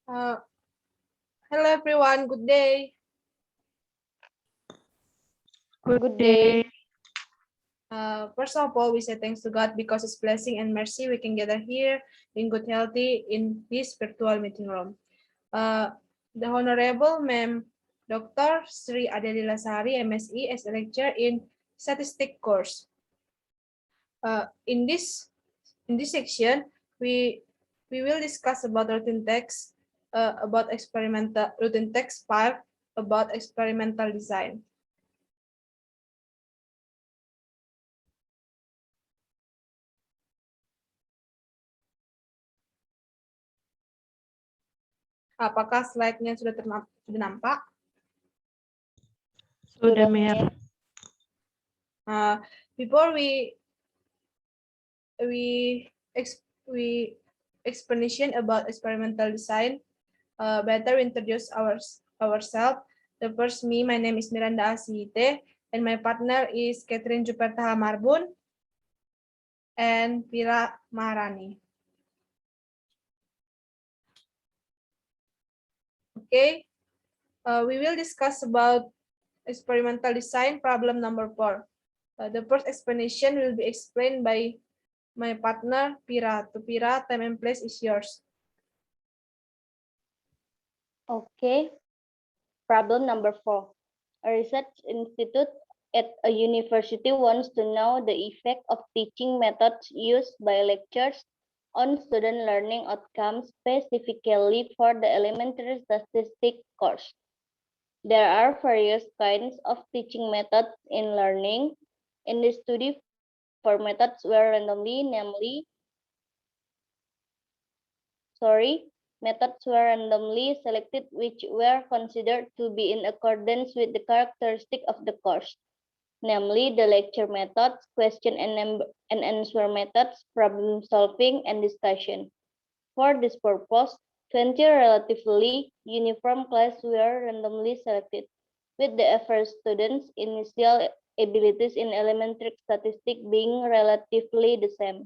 Uh, Hello everyone, good day. Good day. First of all, we say thanks to God because His blessing and mercy we can gather here in good healthy in this virtual meeting room. The Honorable Ma'am Dr. Sri Adelila Sari, MSc, as a lecturer in Statistics course. In this section, we will discuss about routine text, about experimental routine text part, about experimental design. Apakah slide-nya sudah nampak? Sudah, Mer. Before we explanation about experimental design, better introduce ourselves. The first me, my name is Miranda Asite, and my partner is Catherine Juperta Marbun and Pira Maharani. Okay, we will discuss about experimental design problem number 4. The first explanation will be explained by my partner, Pira. To Pira, time and place is yours. Okay. Problem number 4. A research institute at a university wants to know the effect of teaching methods used by lecturers on student learning outcomes, specifically for the elementary statistics course. There are various kinds of teaching methods in learning. In the study, for methods were methods were randomly selected which were considered to be in accordance with the characteristic of the course, namely the lecture methods, question and answer methods, problem solving, and discussion. For this purpose, 20 relatively uniform classes were randomly selected, with the average students' initial abilities in elementary statistics being relatively the same.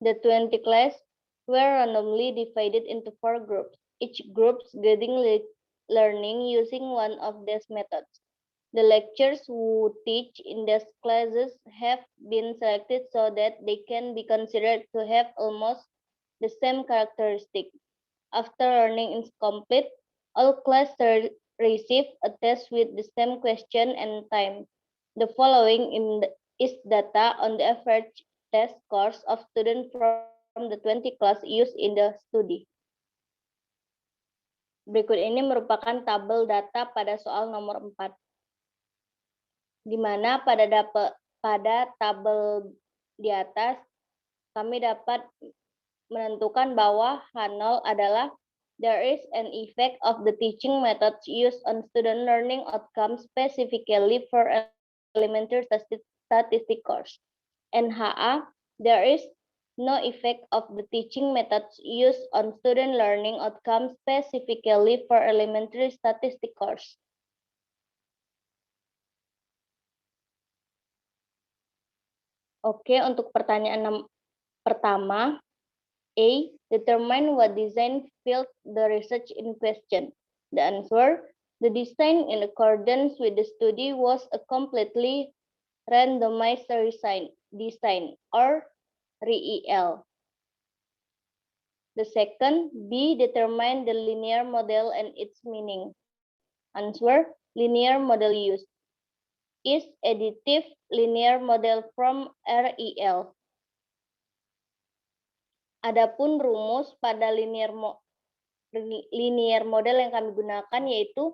The 20 classes were randomly divided into 4 groups, each group getting learning using one of these methods. The lecturers who teach in these classes have been selected so that they can be considered to have almost the same characteristics. After learning is complete, all classes receive a test with the same question and time. The following is data on the average test scores of students from the 20 class used in the study. Berikut ini merupakan tabel data pada soal nomor 4. Di mana pada tabel di atas kami dapat menentukan bahwa H0 adalah there is an effect of the teaching methods used on student learning outcomes specifically for elementary statistics course. And HA, there is no effect of the teaching methods used on student learning outcomes specifically for elementary statistics course. Oke, untuk pertanyaan pertama, A. Determine what design field the research in question. The answer, the design in accordance with the study was a completely randomized design or REL. The second, B. Determine the linear model and its meaning. Answer, linear model used is additive linear model from REL. Adapun rumus pada linear model yang kami gunakan yaitu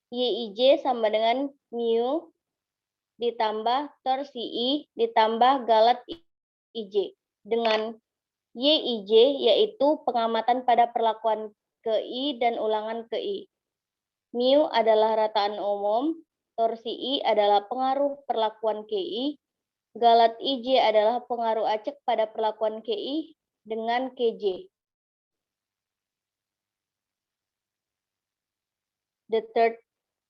YIJ sama dengan mu ditambah tor CI ditambah galat IJ. Dengan YIJ yaitu pengamatan pada perlakuan KI dan ulangan KI. Mu adalah rataan umum, tor CI adalah pengaruh perlakuan KI, galat IJ adalah pengaruh acak pada perlakuan KI dengan KJ. The third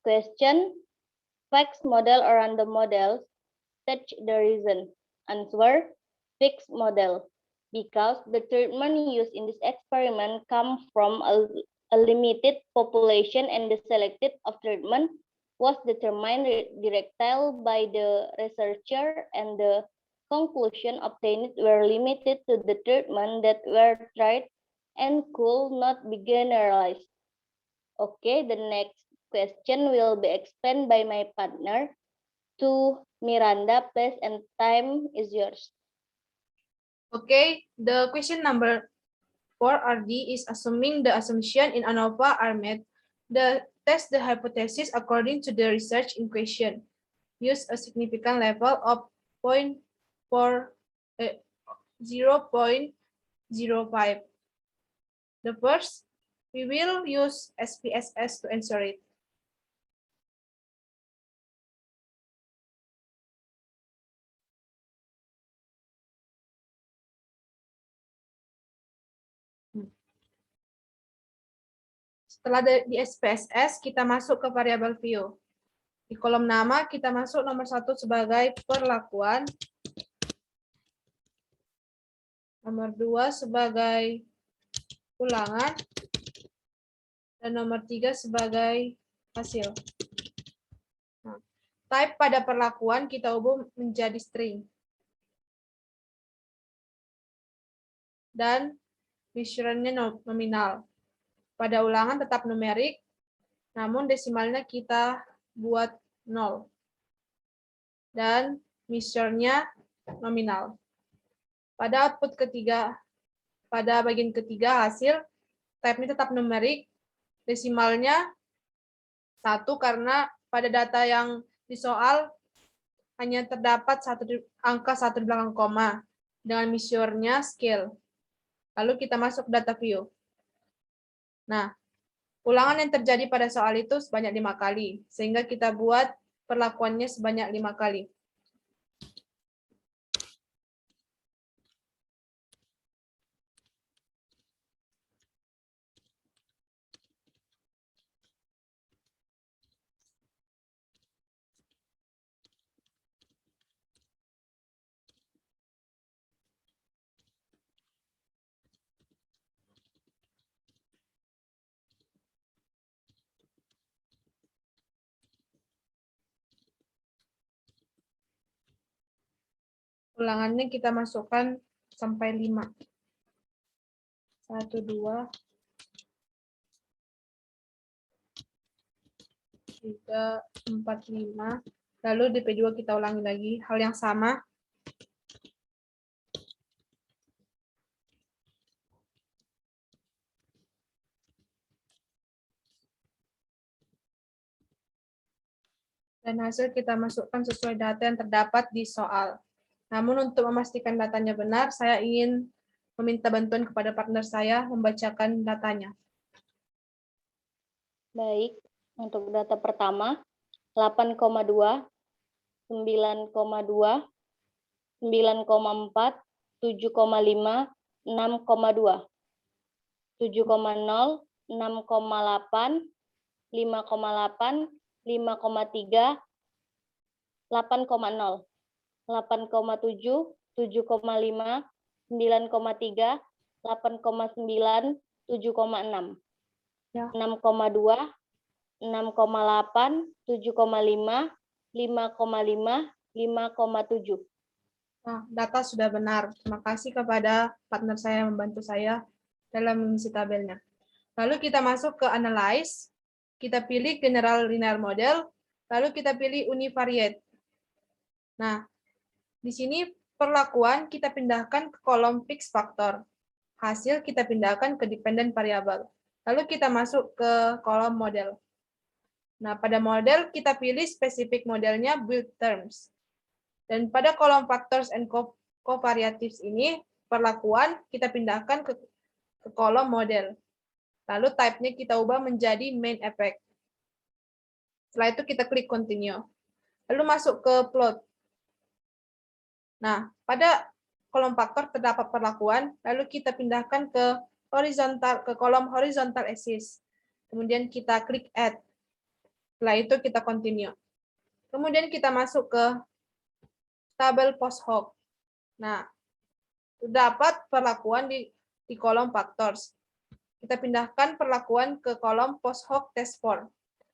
question, fixed model or random models, state the reason. Answer, fixed model. because the treatment used in this experiment come from a limited population and the selected of treatment was determined directly by the researcher and the conclusion obtained were limited to the treatment that were tried and could not be generalized. Okay, the next question will be explained by my partner. To Miranda, place and time is yours. Okay, the question number 4RD is assuming the assumption in ANOVA are met. Test the hypothesis according to the research in question. Use a significant level of 0.05. The first, we will use SPSS to answer it. Setelah di SPSS, kita masuk ke variabel view. Di kolom nama, kita masuk nomor 1 sebagai perlakuan. Nomor 2 sebagai ulangan. Dan nomor 3 sebagai hasil. Nah, type pada perlakuan kita ubah menjadi string. Dan measure-nya nominal. Pada ulangan tetap numerik, namun desimalnya kita buat 0. Dan measure-nya nominal. Pada output ketiga, pada bagian ketiga hasil, type-nya tetap numerik, desimalnya 1 karena pada data yang di soal hanya terdapat angka 1 di belakang koma, dengan measure-nya scale. Lalu kita masuk data view. Nah, ulangan yang terjadi pada soal itu sebanyak 5 kali, sehingga kita buat perlakuannya sebanyak 5 kali. Ulangannya kita masukkan sampai 5. 1, 2, 3, 4, 5. Lalu di P2 kita ulangi lagi hal yang sama. Dan hasil kita masukkan sesuai data yang terdapat di soal. Namun untuk memastikan datanya benar, saya ingin meminta bantuan kepada partner saya membacakan datanya. Baik, untuk data pertama, 8,2, 9,2, 9,4, 7,5, 6,2, 7,0, 6,8, 5,8, 5,3, 8,0, 8,7, 7,5, 9,3, 8,9, 7,6, Ya. 6,2, 6,8, 7,5, 5,5, 5,7. Nah, data sudah benar. Terima kasih kepada partner saya yang membantu saya dalam mengisi tabelnya. Lalu kita masuk ke analyze. Kita pilih general linear model, lalu kita pilih univariate. Nah, di sini perlakuan kita pindahkan ke kolom fixed factor. Hasil kita pindahkan ke dependent variable. Lalu kita masuk ke kolom model. Nah, pada model kita pilih spesifik modelnya build terms. Dan pada kolom factors and covariatives ini, perlakuan kita pindahkan ke kolom model. Lalu type-nya kita ubah menjadi main effect. Setelah itu kita klik continue. Lalu masuk ke plot. Nah, pada kolom faktor terdapat perlakuan, lalu kita pindahkan ke kolom horizontal axis. Kemudian kita klik add. Setelah itu kita continue. Kemudian kita masuk ke tabel post hoc. Nah, dapat perlakuan di kolom factors. Kita pindahkan perlakuan ke kolom post hoc test form.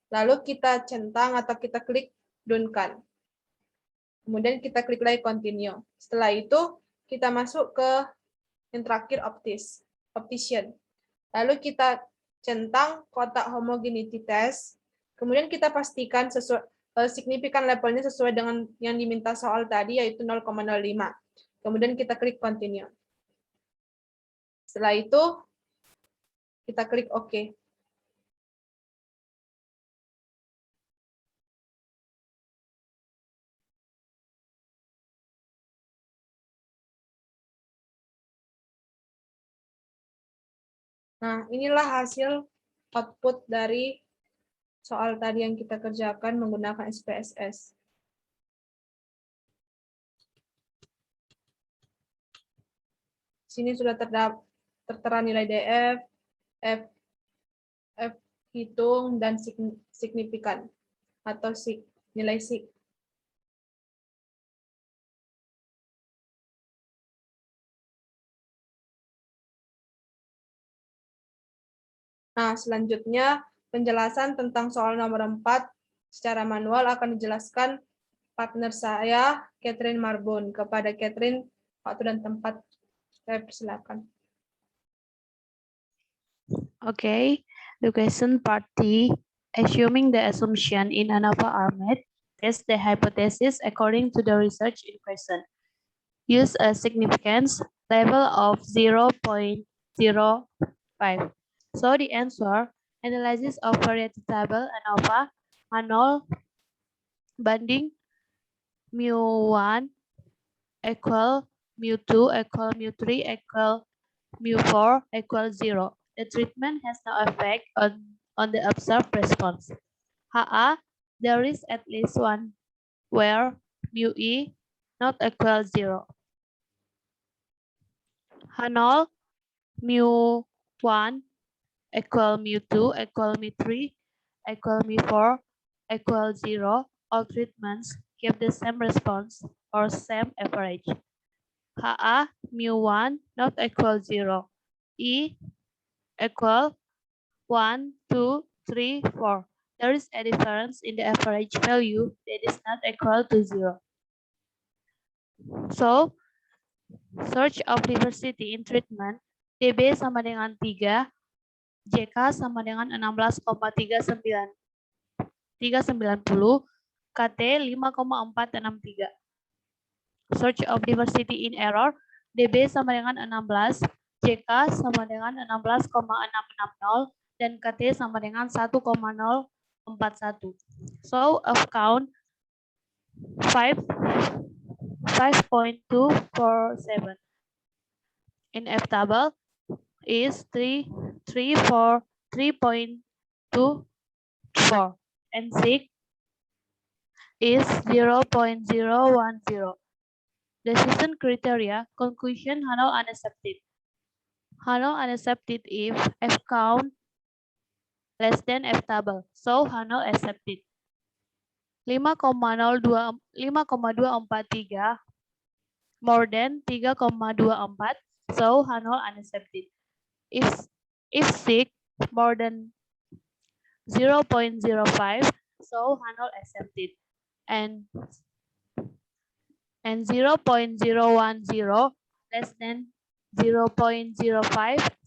Lalu kita centang atau kita klik done-kan. Kemudian kita klik lagi continue. Setelah itu kita masuk ke yang terakhir optician. Lalu kita centang kotak homogeneity test. Kemudian kita pastikan signifikan levelnya sesuai dengan yang diminta soal tadi, yaitu 0,05. Kemudian kita klik continue. Setelah itu kita klik OK. Nah, inilah hasil output dari soal tadi yang kita kerjakan menggunakan SPSS. Sini sudah tertera nilai DF, F hitung, dan signifikan atau nilai sig. Nah, selanjutnya penjelasan tentang soal nomor 4 secara manual akan dijelaskan partner saya, Catherine Marbun. Kepada Catherine, waktu dan tempat saya persilakan. Okay, the question part D, assuming the assumption in ANOVA are met, test the hypothesis according to the research in question. Use a significance level of 0.05. So the answer, analysis of variety table ANOVA, H0 banding mu1 equal mu2 equal mu3 equal mu4 equal 0. The treatment has no effect on the observed response. HA, there is at least one where mu-E not equal 0. H0, mu1 equal mu2 equal mu3 equal mu4 equal 0. All treatments give the same response or same average. HA, mu1 not equal 0. E equal 1, 2, 3, 4. There is a difference in the average value that is not equal to 0. So, search of diversity in treatment, DB sama dengan 3, JK sama dengan 16,390, KT 5,463. Search of diversity in error, DB sama dengan 16, JK sama dengan 16,660, dan KT sama dengan 1,041. So, of count 5.247. In F table is 3.24 and 6 is 0.010. Decision criteria, conclusion, H0 unaccepted. H0 unaccepted if F count less than F table. So H0 accepted. 5,243 more than 3,24. So H0 unaccepted. If 6 more than 0.05, so H0 accepted. And 0.010 less than 0.05,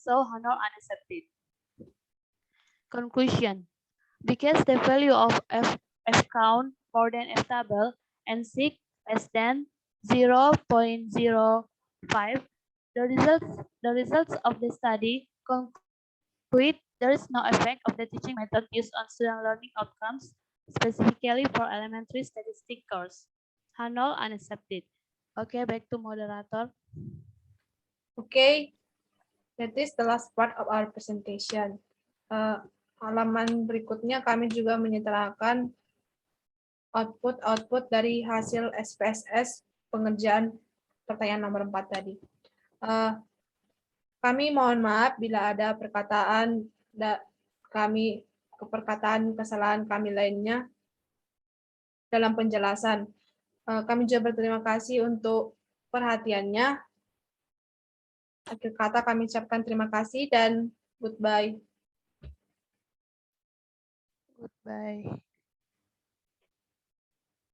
so H0 unaccepted. Conclusion. Because the value of F count more than F table and 6 less than 0.05, the results of the study conclude there is no effect of the teaching method used on student learning outcomes, specifically for elementary statistics course. H0 unaccepted. Okay, back to moderator. Okay, that is the last part of our presentation. Halaman berikutnya kami juga menyertakan output dari hasil SPSS pengerjaan pertanyaan nomor 4 tadi. Kami mohon maaf bila ada perkataan kesalahan kami lainnya dalam penjelasan. Kami juga berterima kasih untuk perhatiannya. Akhir kata kami ucapkan terima kasih dan goodbye. Goodbye.